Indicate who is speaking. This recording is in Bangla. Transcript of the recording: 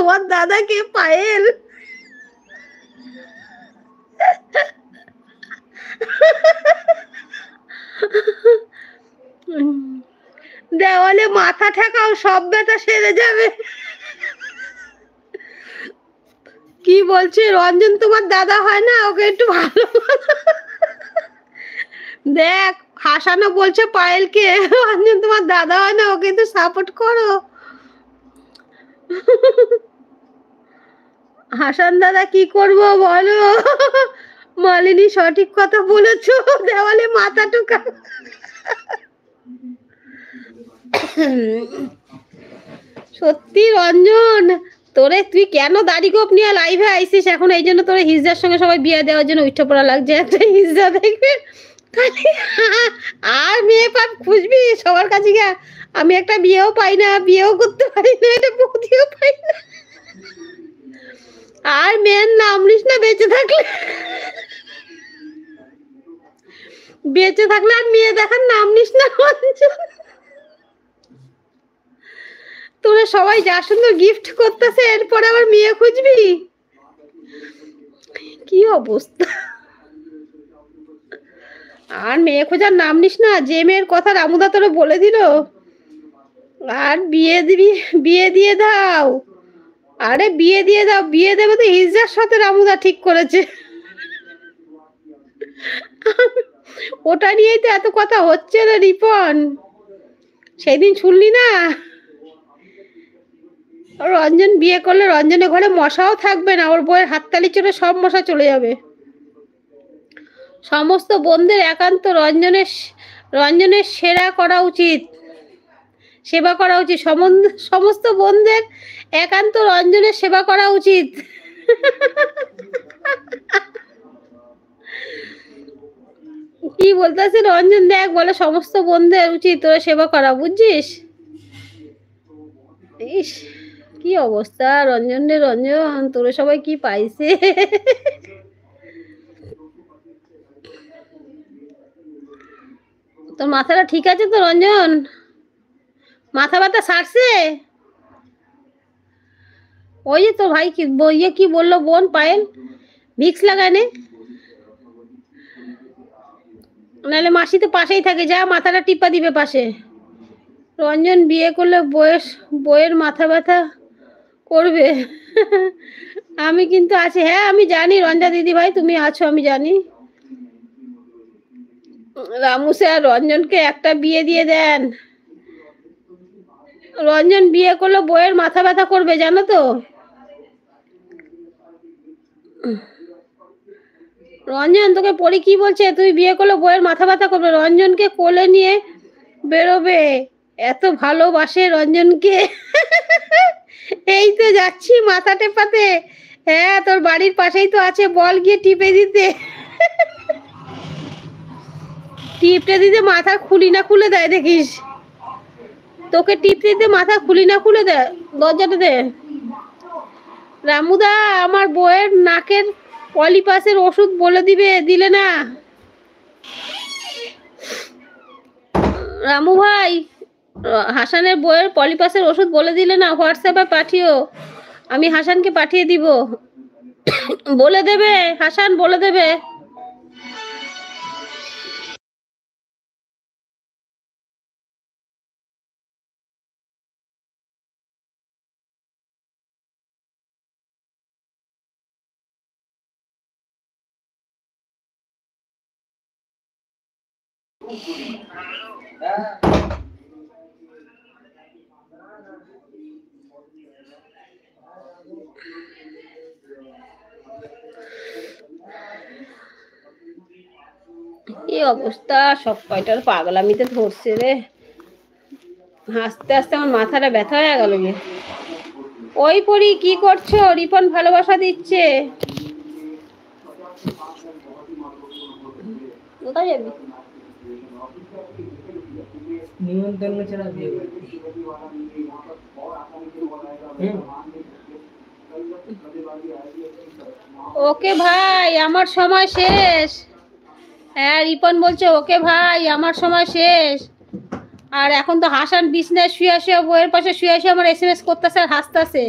Speaker 1: তোমার দাদাকে পায়েল দেওয়ালে মাথা ঠেকাও, সব ব্যথা সেরে যাবে। কি বলছে রঞ্জন তোমার দাদা হয় না, ওকে একটু ভালো দেখ হাসানো বলছে পায়েলকে রঞ্জন তোমার দাদা হয় না, ওকে একটু সাপোর্ট করো। হাসান দাদা কি করবো বলো? মালিনী সঠিক কথা বলেছো, দেওয়ালে মাথা ঠুকা। সত্যি রঞ্জন, তোরে তুই কেন দাড়ি গোপ নিয়ে লাইভে আইসিস এখন? এই জন্য তোরে হিজড়ার সঙ্গে সবাই বিয়ে দেওয়ার জন্য উঠে পড়া লাগছে। একটা হিজড়া দেখবে আর মেয়ে পাপ খুঁজবি সবার কাছে গিয়া। আমি একটা বিয়েও পাই না, বিয়েও করতে পারি না, এটা বৌদিও পাই না। আর মেয়ের নাম নিস না বেঁচে থাকলে, বেঁচে থাকলে আর মেয়ে দেখার নাম নিস না। তোরা সবাই যা সুন্দর গিফট করতেছে, এরপরে আবার মেয়ে খুঁজবি? কি অবস্থা! আর মেয়ে খোঁজার নাম নিস না, যে মেয়ের কথা রামুদা তোরা বলে দিল। আর বিয়ে দিবি, বিয়ে দিয়ে দাও। আরে বিয়ে দিয়ে দাও, বিয়ে দেবে তো হিজড়ার সাথে, রামুদা ঠিক করেছে। ওটা নিয়েই তো এত কথা হচ্ছে রে রিপন, সেদিন শুনলি না? রঞ্জন বিয়ে করলে রঞ্জনের ঘরে মশাও থাকবে না, ওর বউয়ের হাততালি চলে সব মশা চলে যাবে। সমস্ত বোনদের একান্ত রঞ্জনের সেরা করা উচিত, সেবা করা উচিত। সমস্ত বোনদের একান্ত রঞ্জনের সেবা করা উচিত। কি বলতেছে রঞ্জন? দেখ বলে সমস্ত বোনদের উচিত তোরা সেবা করা, বুঝছিস? ইস কি অবস্থা রঞ্জন রে রঞ্জন, তোরা সবাই কি পাইছে? তোর মাথাটা ঠিক আছে তো রঞ্জন? মাথা ব্যথা সারছে? ওই যে তোর ভাই কি বইয়ে কি বললো বোন পায়েল, ভিক্স লাগায় নে, নাহলে মাসি তো পাশেই থাকে, যা মাথাটা টিপা দিবে পাশে। রঞ্জন বিয়ে করলে বইয়ের মাথা ব্যথা করবে। আমি কিন্তু আছি, হ্যাঁ আমি জানি রঞ্জা দিদি ভাই তুমি আছো, আমি জানি। রামু স্যার রঞ্জনকে একটা বিয়ে দিয়ে দেন। রঞ্জন বিয়ে করলে বইয়ের মাথা ব্যথা করবে, জানো তো? রঞ্জন তোকে পরি কি বলছে, তুই বিয়ে করলে বইয়ের মাথা ব্যথা করবে, রঞ্জনকে কোলে নিয়ে বেরোবে, এত ভালোবাসে রঞ্জনকে। এই তো যাচ্ছি মাথা টেপাতে। হ্যাঁ তোর বাড়ির পাশেই তো আছে, বল গিয়ে টিপে দিতে। টিপতে দিতে মাথা খুলি না খুলে দেয় দেখিস, তোকে টিপতে দিতে মাথা খুলি না খুলে দেয়, দরজাটা দে। রামুদা আমার বউয়ের নাকের পলিপাসের ওষুধ বলে দিলে না। রামু ভাই হাসানের বউয়ের পলিপাসের ওষুধ বলে দিলে না, হোয়াটসঅ্যাপে পাঠিও, আমি হাসানকে পাঠিয়ে দিব। বলে দেবে হাসান, বলে দেবে। এই অবস্থা, সব কয়টার পাগলামিতে ধরছে রে, হাসতে হাসতে আমার মাথাটা ব্যথা হয়ে গেল। ওই পরি কি করছো? রিপন ভালোবাসা দিচ্ছে। কোথায় যাবি? ওকে ভাই আমার সময় শেষ। হ্যাঁ রিপন বলছে ওকে ভাই আমার সময় শেষ। আর এখন তো হাসান বিছনায় শুয়ে শুয়ে বইয়ের পাশে শুয়ে শুয়ে আমার SMS করতেছে আর হাসতেছে।